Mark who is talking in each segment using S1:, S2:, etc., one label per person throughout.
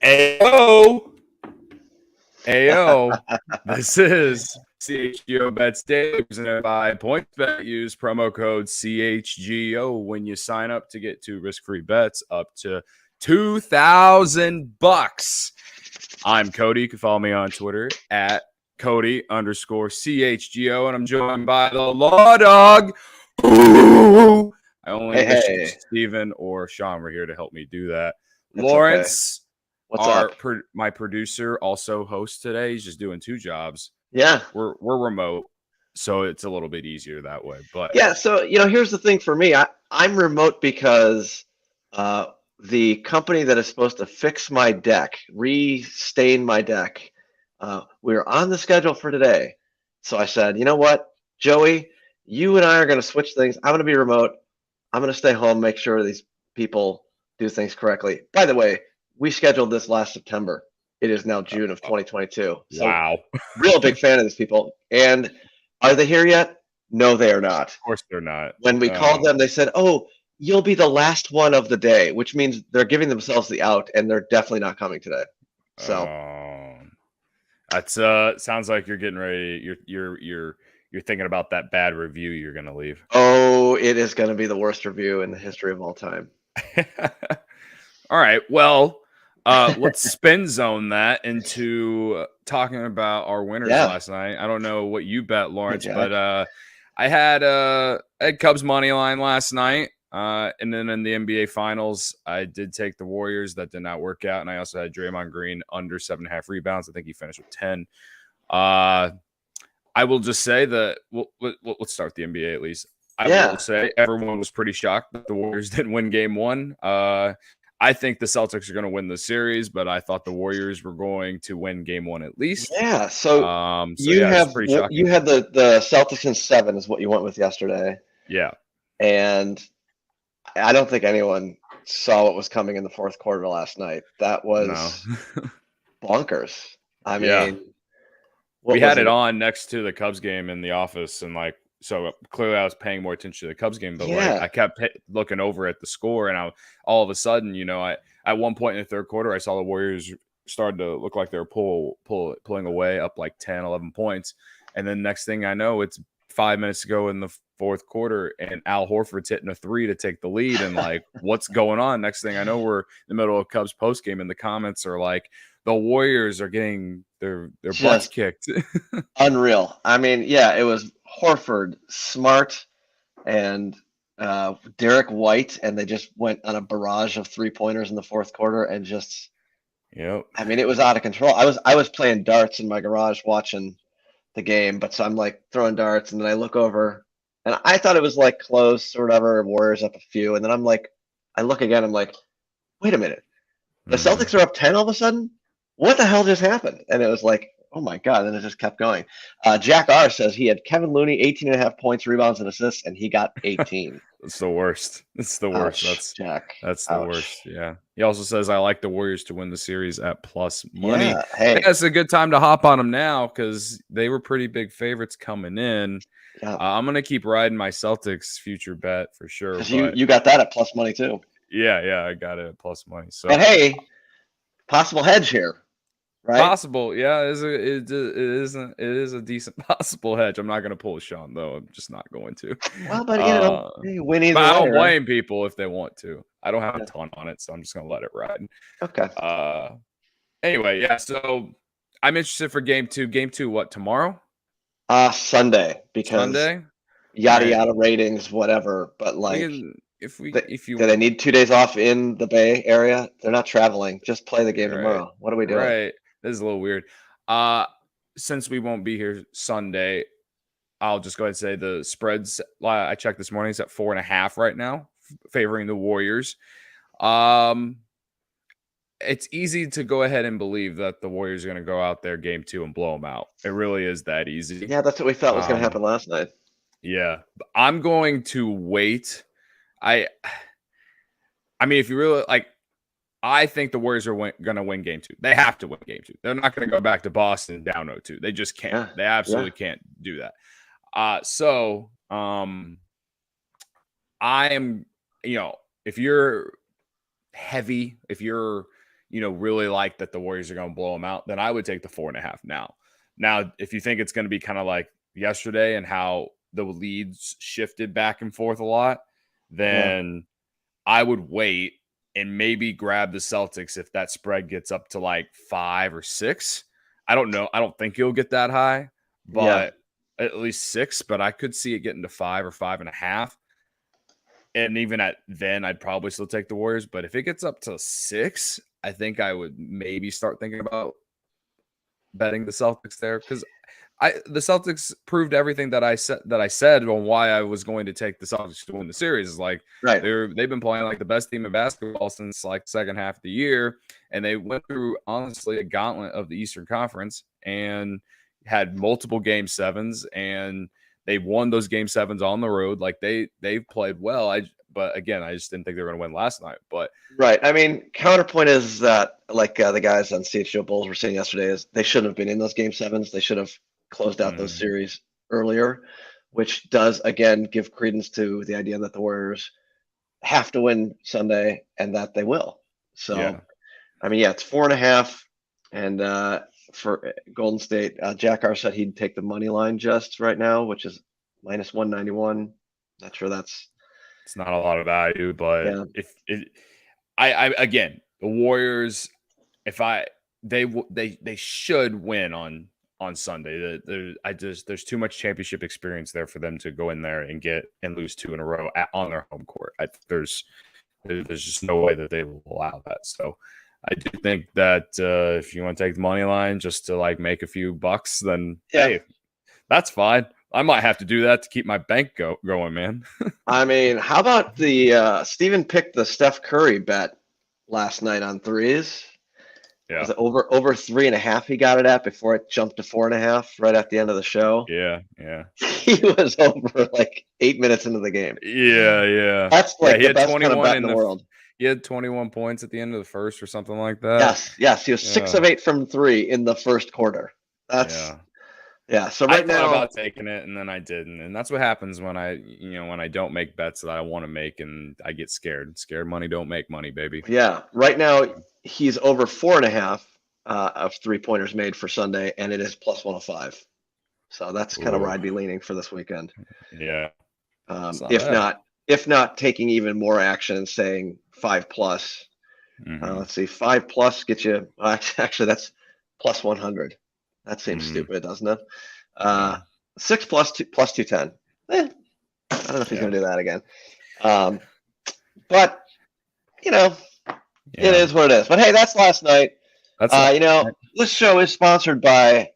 S1: Ayo! Ayo! This is CHGO Bets Daily, presented by PointsBet. Use promo code CHGO when you sign up to get 2 risk-free bets up to $2,000. I'm Cody. You can follow me on Twitter at Cody_CHGO, and I'm joined by the Law Dog. Ooh. I only wish Steven or Sean were here to help me do that.
S2: It's
S1: Lawrence,
S2: okay.
S1: my producer, also hosts today. He's just doing 2 jobs.
S2: Yeah,
S1: we're remote, so it's a little bit easier that way. But
S2: yeah, so here's the thing for me. I'm remote because the company that is supposed to fix my deck, restain my deck, we were on the schedule for today. So I said, you know what, Joey, you and I are going to switch things. I'm going to be remote. I'm going to stay home, make sure these people do things correctly. By the way, we scheduled this last September. It is now June of 2022. So
S1: wow.
S2: Real big fan of these people. And are they here yet? No, they are not.
S1: Of course they're not.
S2: When we called them, they said, oh, you'll be the last one of the day, which means they're giving themselves the out, and they're definitely not coming today. So
S1: that's sounds like you're getting ready. You're thinking about that bad review you're going to leave.
S2: Oh, it is going to be the worst review in the history of all time.
S1: All right. Well, let's spin zone that into talking about our winners last night. I don't know what you bet, Lawrence, but I had Cubs money line last night. And then in the NBA Finals, I did take the Warriors. That did not work out. And I also had Draymond Green under 7.5 rebounds. I think he finished with 10. I will just say that let's start the NBA at least. I will say everyone was pretty shocked that the Warriors didn't win Game 1. I think the Celtics are going to win the series, but I thought the Warriors were going to win Game 1 at least.
S2: Yeah. So you had the Celtics in 7 is what you went with yesterday.
S1: Yeah.
S2: And I don't think anyone saw what was coming in the fourth quarter last night. That was bonkers. I mean,
S1: we had it on next to the Cubs game in the office, and so clearly I was paying more attention to the Cubs game, but I kept looking over at the score, and all of a sudden, at one point in the third quarter, I saw the Warriors started to look like they were pulling away up like 10, 11 points. And then next thing I know, it's 5 minutes to go in the fourth quarter, and Al Horford's hitting a 3 to take the lead. And what's going on? Next thing I know, we're in the middle of Cubs post game, and the comments are like, the Warriors are getting their butts kicked.
S2: Unreal. I mean, it was Horford, Smart, and Derek White, and they just went on a barrage of 3-pointers in the fourth quarter, and just, I mean, it was out of control. I was playing darts in my garage watching the game, but so I'm throwing darts, and then I look over, and I thought it was close or whatever, Warriors up a few, and then I look again, I'm like, wait a minute, the Celtics are up 10 all of a sudden? What the hell just happened? And it was oh my God. And then it just kept going. Jack R says he had Kevin Looney, 18.5 points, rebounds, and assists, and he got 18.
S1: That's the worst. It's the worst.
S2: Ouch, Jack.
S1: That's the worst. Yeah. He also says, I like the Warriors to win the series at plus money.
S2: Yeah, hey.
S1: That's a good time to hop on them now because they were pretty big favorites coming in.
S2: Yeah.
S1: I'm going to keep riding my Celtics future bet for sure.
S2: You got that at plus money too.
S1: Yeah, I got it at plus money. So,
S2: and hey, possible hedge here. Right?
S1: Possible, yeah. It is a decent possible hedge. I'm not going to pull a Sean though. I'm just not going to.
S2: Well, but you win either way.
S1: I don't blame people if they want to. I don't have a ton on it, so I'm just going to let it ride.
S2: Okay.
S1: Anyway, So I'm interested for Game 2. Game 2, what, tomorrow?
S2: Sunday, because
S1: Sunday.
S2: Yada ratings, whatever. But
S1: if you
S2: do they need 2 days off in the Bay Area? They're not traveling. Just play the game tomorrow. What are we doing?
S1: Right. This is a little weird. Since we won't be here Sunday, I'll just go ahead and say the spreads. I checked this morning; it's at 4.5 right now, favoring the Warriors. It's easy to go ahead and believe that the Warriors are going to go out there Game 2 and blow them out. It really is that easy.
S2: Yeah, that's what we thought was going to happen last night.
S1: Yeah, I'm going to wait. I mean, if you really I think the Warriors are going to win Game 2. They have to win Game 2. They're not going to go back to Boston down 0-2. They just can't.
S2: Yeah.
S1: They absolutely can't do that. So I am, if you're heavy, if you're really like that the Warriors are going to blow them out, then I would take the 4.5 now. Now, if you think it's going to be kind of like yesterday and how the leads shifted back and forth a lot, then I would wait and maybe grab the Celtics if that spread gets up to like 5 or 6. I don't know. I don't think it'll get that high, but at least 6. But I could see it getting to 5 or 5.5. And even at then, I'd probably still take the Warriors. But if it gets up to 6, I think I would maybe start thinking about betting the Celtics there, because the Celtics proved everything that I said on why I was going to take the Celtics to win the series. Is like they've been playing like the best team in basketball since like second half of the year, and they went through honestly a gauntlet of the Eastern Conference and had multiple game 7s, and they won those game 7s on the road. Like they've played well. But again, I just didn't think they were going to win last night. But
S2: I mean, counterpoint is that like the guys on CHGO Bulls were saying yesterday is they shouldn't have been in those game 7s. They should have closed out those series earlier, which does again give credence to the idea that the Warriors have to win Sunday and that they will. So, I mean, it's 4.5, and for Golden State, Jack R said he'd take the money line just right now, which is minus 191. Not sure
S1: it's not a lot of value, but I again, the Warriors, they should win on Sunday. There's too much championship experience there for them to go in there and lose 2 in a row on their home court. There's just no way that they will allow that. So I do think that if you want to take the money line just to like make a few bucks, then hey, that's fine. I might have to do that to keep my bank going, man.
S2: I mean, how about the Steven picked the Steph Curry bet last night on threes? Yeah, was it over 3.5? He got it at before it jumped to 4.5 right at the end of the show.
S1: Yeah.
S2: He was over like 8 minutes into the game.
S1: Yeah.
S2: That's like the best kind of bet in the world.
S1: He had 21 points at the end of the first or something like that.
S2: Yes. He was 6 of 8 from 3 in the first quarter. So
S1: I thought about taking it and then I didn't, and that's what happens when I don't make bets that I want to make and I get scared. Scared money don't make money, baby.
S2: Yeah, right now he's over 4.5 of 3-pointers made for Sunday, and it is plus 105. So that's kind of where I'd be leaning for this weekend.
S1: Yeah.
S2: If not taking even more action and saying 5+. Let's see, 5+ gets you. Actually, that's plus 100. That seems stupid, doesn't it? 6+ plus 210. I don't know if he's going to do that again. But it is what it is. But hey, that's last night. This show is sponsored by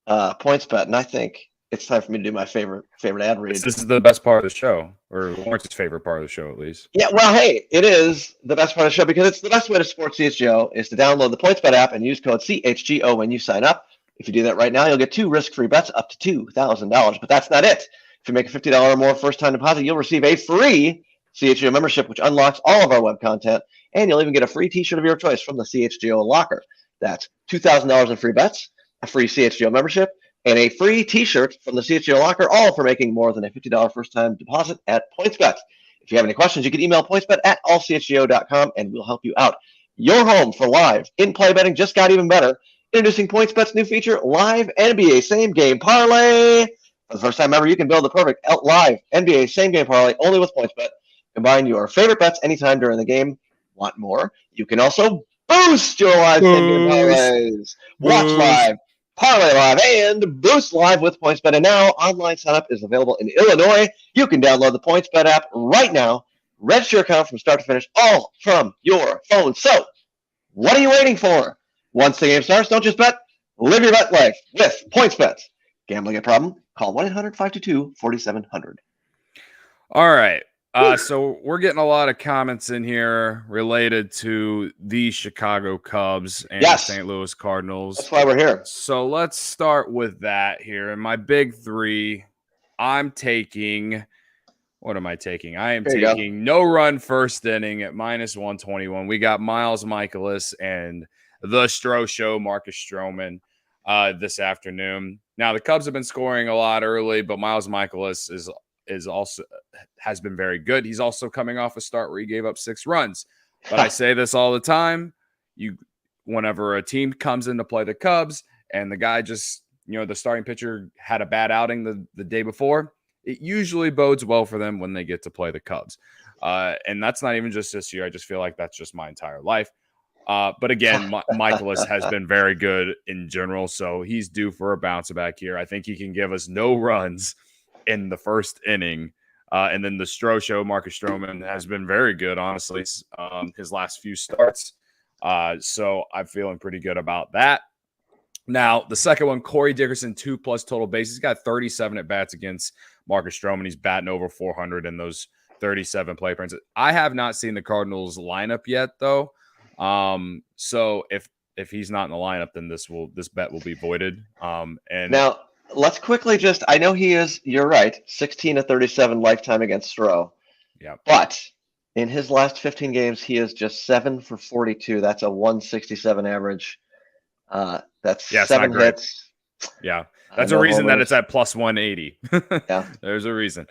S2: PointsBet, and I think it's time for me to do my favorite ad read.
S1: This is the best part of the show, or Lawrence's favorite part of the show, at least.
S2: Yeah, well, hey, it is the best part of the show because it's the best way to support CHGO is to download the PointsBet app and use code CHGO when you sign up. If you do that right now, you'll get 2 risk-free bets up to $2,000. But that's not it. If you make a $50 or more first-time deposit, you'll receive a free CHGO membership, which unlocks all of our web content, and you'll even get a free T-shirt of your choice from the CHGO locker. That's $2,000 in free bets, a free CHGO membership, and a free T-shirt from the CHGO locker, all for making more than a $50 first-time deposit at PointsBet. If you have any questions, you can email pointsbet@allchgo.com, and we'll help you out. Your home for live in-play betting just got even better. Introducing PointsBet's new feature, Live NBA Same Game Parlay. For the first time ever, you can build the perfect live NBA Same Game Parlay only with PointsBet. Combine your favorite bets anytime during the game. Want more? You can also boost your live Same Game Parlays. Watch live, parlay live, and boost live with PointsBet. And now, online sign-up is available in Illinois. You can download the PointsBet app right now. Register your account from start to finish, all from your phone. So, what are you waiting for? Once the game starts, don't just bet. Live your bet life with PointsBet. Gambling a problem? Call 1-800-522-4700.
S1: All right. So we're getting a lot of comments in here related to the Chicago Cubs and St. Louis Cardinals.
S2: That's why we're here.
S1: So let's start with that here. And my big 3, I'm taking – what am I taking? I am taking no run first inning at minus 121. We got Miles Mikolas and the Stro Show, Marcus Stroman, this afternoon. Now, the Cubs have been scoring a lot early, but Miles Mikolas has been very good. He's also coming off a start where he gave up 6 runs. But I say this all the time. whenever a team comes in to play the Cubs and the guy just, the starting pitcher had a bad outing the day before, it usually bodes well for them when they get to play the Cubs. And that's not even just this year. I just feel like that's just my entire life. But again, Michaelis has been very good in general, so he's due for a bounce back here. I think he can give us no runs in the first inning. And then the show, Marcus Stroman, has been very good, honestly, his last few starts. So I'm feeling pretty good about that. Now, the second one, Corey Dickerson, 2+ total bases. He's got 37 at-bats against Marcus Stroman. He's batting over 400 in those 37 play appearances. I have not seen the Cardinals lineup yet, though. So if he's not in the lineup, then this bet will be voided. And
S2: now let's quickly I know he is, you're right, 16 of 37 lifetime against Stroh.
S1: Yeah.
S2: But in his last 15 games, he is just 7 for 42. That's a 167 average. That's 7 hits.
S1: Yeah. That's a reason that it's at plus 180.
S2: Yeah.
S1: There's a reason.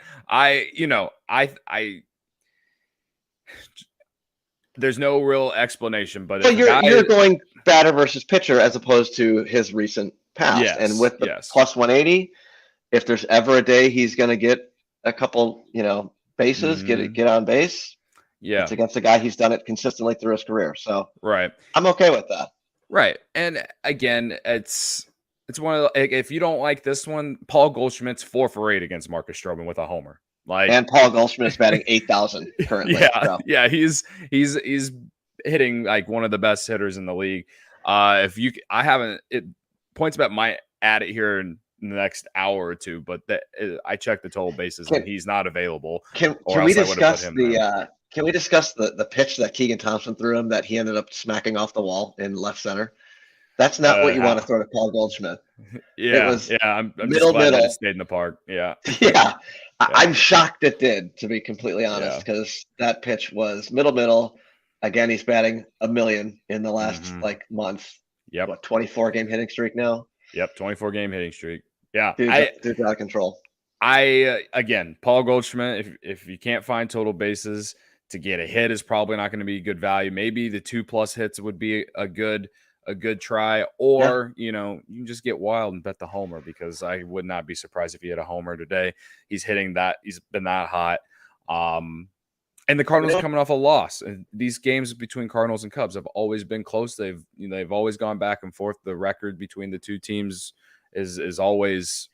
S1: There's no real explanation, but
S2: you're going batter versus pitcher as opposed to his recent past.
S1: Yes,
S2: and with the plus 180, if there's ever a day he's going to get a couple, bases, get on base.
S1: Yeah.
S2: It's against a guy he's done it consistently through his career. So
S1: right.
S2: I'm okay with that.
S1: Right. And again, it's one of the, if you don't like this one, Paul Goldschmidt's 4 for 8 against Marcus Stroman with a homer.
S2: And Paul Goldschmidt is batting 8,000 currently.
S1: Yeah,
S2: so.
S1: Yeah, he's hitting like one of the best hitters in the league. PointsBet might add it here in the next hour or two, but I checked the total bases and he's not available.
S2: Can we discuss the pitch that Keegan Thompson threw him that he ended up smacking off the wall in left center? That's not what you want to throw to Paul Goldschmidt.
S1: Yeah, I'm just glad that it stayed in the park. Yeah.
S2: Yeah. I'm shocked it did, to be completely honest, because that pitch was middle. Again, he's batting a million in the last month.
S1: Yep.
S2: What, 24-game hitting streak now?
S1: Yep, 24-game hitting streak. Yeah.
S2: Dude's out of control.
S1: Again, Paul Goldschmidt, if you can't find total bases, to get a hit is probably not going to be good value. Maybe the 2+ hits would be a good try, or you can just get wild and bet the homer, because I would not be surprised if he had a homer today. He's hitting that. He's been that hot. And the Cardinals are coming off a loss. And these games between Cardinals and Cubs have always been close. They've always gone back and forth. The record between the two teams is always,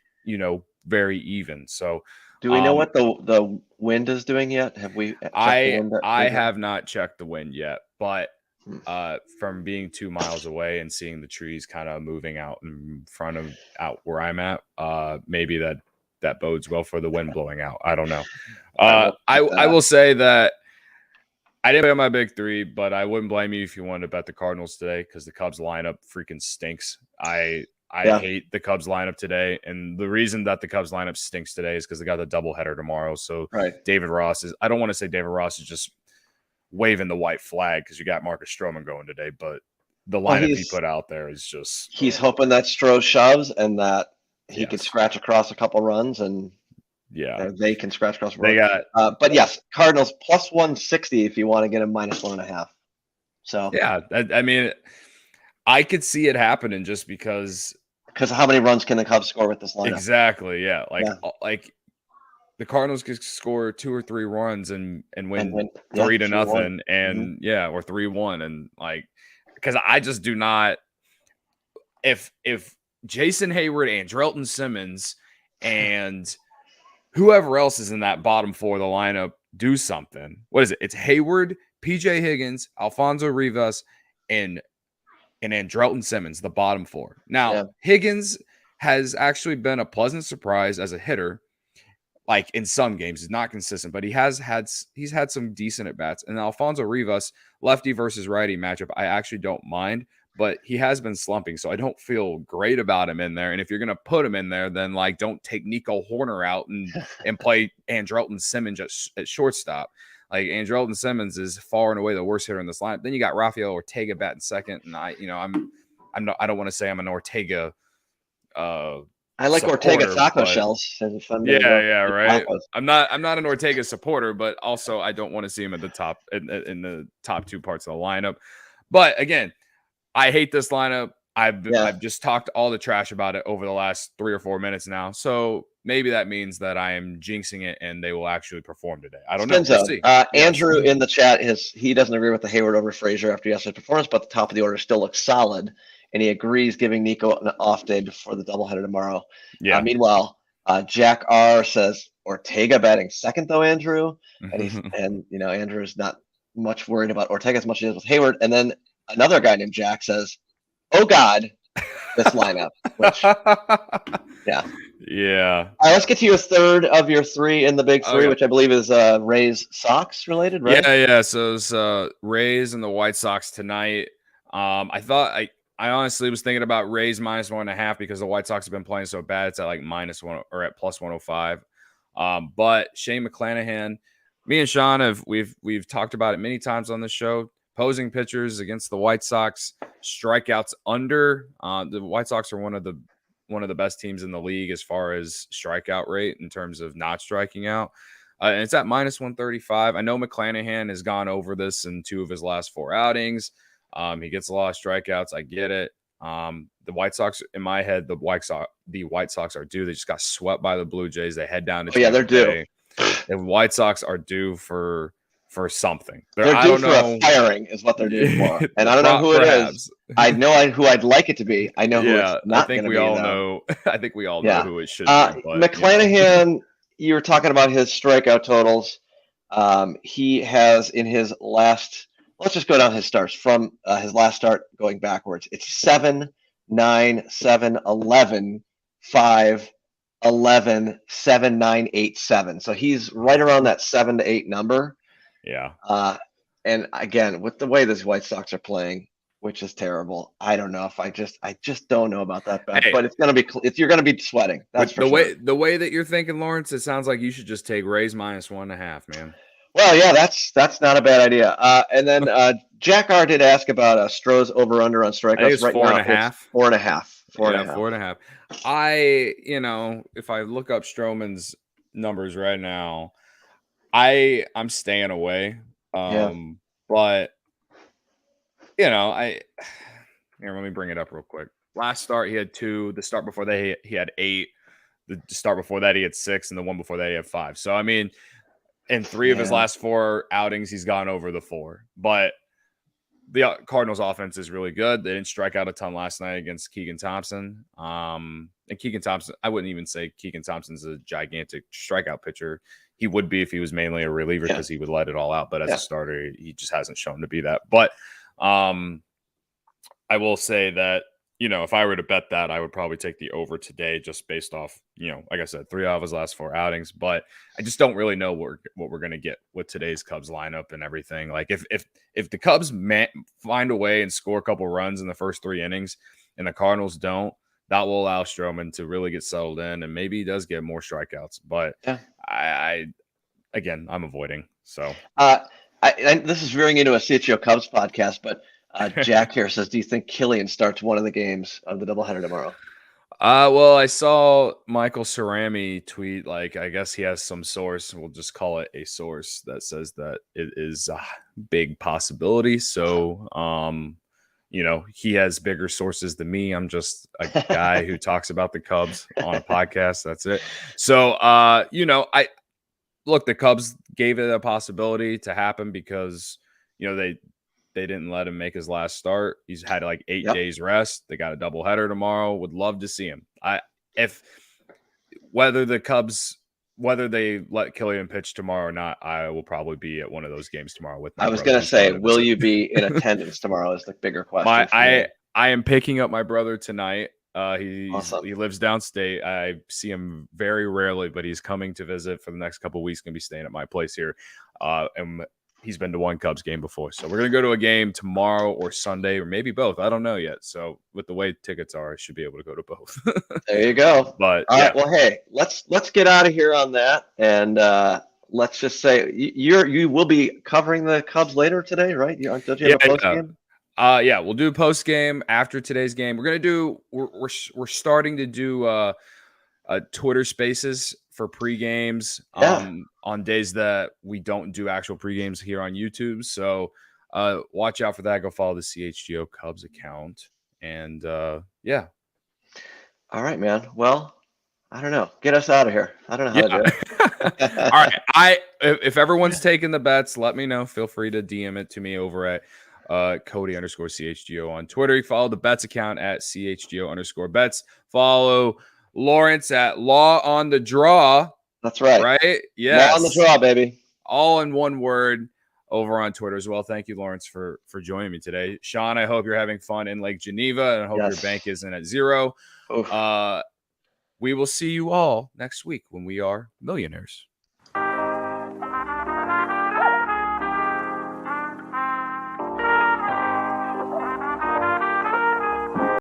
S1: very even. So
S2: do we know what the wind is doing yet? Have we?
S1: I have not checked the wind yet, but from being 2 miles away and seeing the trees kind of moving out in front of where I'm at, maybe that bodes well for the wind blowing out. I don't know. I will say that I didn't bet my big three, but I wouldn't blame you if you wanted to bet the Cardinals today, because the Cubs lineup freaking stinks. I hate the Cubs lineup today, and the reason that the Cubs lineup stinks today is because they got the doubleheader tomorrow. So David Ross I don't want to say David Ross is just waving the white flag because you got Marcus Stroman going today, but the lineup he put out there is just.
S2: He's hoping that Stroh shoves and that he can scratch across a couple runs, and they can scratch across.
S1: They got,
S2: but yes, Cardinals plus 160 if you want to get him minus 1.5. So
S1: I mean, I could see it happening just because
S2: of how many runs can the Cubs score with this lineup?
S1: Exactly. Yeah. Like the Cardinals could score 2 or 3 runs and win 3-0 and or 3-1. And because I just do not, if Jason Hayward, Andrelton Simmons, and whoever else is in that bottom 4 of the lineup do something, what is it? It's Hayward, PJ Higgins, Alfonso Rivas, and Andrelton Simmons, the bottom 4. Now, Higgins has actually been a pleasant surprise as a hitter. Like in some games, he's not consistent, but he's had some decent at bats. And Alfonso Rivas, lefty versus righty matchup, I actually don't mind, but he has been slumping, so I don't feel great about him in there. And if you're gonna put him in there, then don't take Nico Horner out and play Andrelton Simmons at shortstop. Like Andrelton Simmons is far and away the worst hitter in this lineup. Then you got Rafael Ortega batting second, and I don't want to say I'm an Ortega.
S2: I like Ortega taco shells.
S1: Right. I'm not an Ortega supporter, but also I don't want to see him at the top in the top 2 parts of the lineup. But again, I hate this lineup. I've just talked all the trash about it over the last 3 or 4 minutes now. So maybe that means that I am jinxing it and they will actually perform today. I don't know. We'll see.
S2: Andrew in the chat, he doesn't agree with the Hayward over Frazier after yesterday's performance, but the top of the order still looks solid, and he agrees giving Nico an off day before the doubleheader tomorrow.
S1: Yeah.
S2: Meanwhile, Jack R says Ortega batting second though, Andrew, and Andrew's not much worried about Ortega as much as he is with Hayward. And then another guy named Jack says, "Oh God, this lineup." Which, yeah.
S1: Yeah.
S2: All right, let's get to your third of your three in the big three, which I believe is Rays Sox related, right?
S1: Yeah. So it's Rays and the White Sox tonight. I honestly was thinking about Rays -1.5 because the White Sox have been playing so bad. It's at like -1 or at +105. But Shane McClanahan, me and Sean we've talked about it many times on the show. Posing pitchers against the White Sox, strikeouts under. The White Sox are one of the best teams in the league as far as strikeout rate in terms of not striking out. And it's at -135. I know McClanahan has gone over this in 2 of his last 4 outings. He gets a lot of strikeouts. I get it. The White Sox, in my head, the White Sox are due. They just got swept by the Blue Jays. They head down to
S2: they're due.
S1: The White Sox are due for something.
S2: They're due for a firing is what they're due for. And I don't know who it is. I know who I'd like it to be. I know who it's not going to be.
S1: I think we all know who it should be. But,
S2: McClanahan, you were talking about his strikeout totals. He has in his last, let's just go down his starts from his last start going backwards. It's 7, 9, 7, 11, 5, 11, 7, 9, 8, 7. So he's right around that 7 to 8 number.
S1: Yeah.
S2: And again, with the way these White Sox are playing, which is terrible, I don't know if I just don't know about that bet. But it's gonna be you're gonna be sweating. That's for sure.
S1: The way that you're thinking, Lawrence, it sounds like you should just take Rays -1.5, man.
S2: Well, yeah, that's not a bad idea. And then Jack R did ask about Stroh's over under on strikeouts.
S1: It's right 4.5.
S2: 4.5.
S1: 4.5. If I look up Stroman's numbers right now, I'm staying away. But let me bring it up real quick. Last start he had 2. The start before that he had 8. The start before that he had 6, and the one before that he had 5. So I mean, in 3 of his last 4 outings, he's gone over the 4. But the Cardinals offense is really good. They didn't strike out a ton last night against Keegan Thompson. And Keegan Thompson, I wouldn't even say Keegan Thompson's a gigantic strikeout pitcher. He would be if he was mainly a reliever because he would let it all out. But as a starter, he just hasn't shown to be that. But I will say that, if I were to bet that, I would probably take the over today just based off, like I said, 3 out of his last 4 outings. But I just don't really know what we're going to get with today's Cubs lineup and everything. Like if the Cubs find a way and score a couple runs in the first 3 innings and the Cardinals don't, that will allow Stroman to really get settled in, and maybe he does get more strikeouts. But I'm avoiding. So
S2: this is veering into a CHGO Cubs podcast, but Jack here says, do you think Killian starts one of the games of the doubleheader tomorrow?
S1: Well, I saw Michael Cerami tweet, like, I guess he has some source, we'll just call it a source, that says that it is a big possibility. So, he has bigger sources than me. I'm just a guy who talks about the Cubs on a podcast. That's it. So, the Cubs gave it a possibility to happen because, they didn't let him make his last start. He's had like 8 days rest. They got a doubleheader tomorrow. Would love to see him. Whether they let Killian pitch tomorrow or not, I will probably be at one of those games tomorrow with my
S2: I was going to say, will you be in attendance tomorrow is the bigger question.
S1: I am picking up my brother tonight. He lives downstate. I see him very rarely, but he's coming to visit for the next couple of weeks. Going to be staying at my place here. And he's been to one Cubs game before. So we're going to go to a game tomorrow or Sunday or maybe both. I don't know yet. So with the way tickets are, I should be able to go to both.
S2: There you go.
S1: But
S2: all right, well, hey, let's get out of here on that. And let's just say you will be covering the Cubs later today, right? Don't you have a post game?
S1: We'll do post game after today's game. We're starting to do Twitter Spaces for pre-games on days that we don't do actual pre-games here on YouTube. So watch out for that. Go follow the CHGO Cubs account. And yeah.
S2: All right, man. Well, I don't know. Get us out of here. I don't know how to do
S1: it. All right. If everyone's taking the bets, let me know. Feel free to DM it to me over at Cody_CHGO on Twitter. You follow the bets account at CHGO_bets. Follow Lawrence at Law on the Draw.
S2: That's right.
S1: Right? Yes.
S2: Law on the Draw, baby.
S1: All in one word over on Twitter as well. Thank you, Lawrence, for joining me today. Sean, I hope you're having fun in Lake Geneva, and I hope your bank isn't at zero. We will see you all next week when we are millionaires.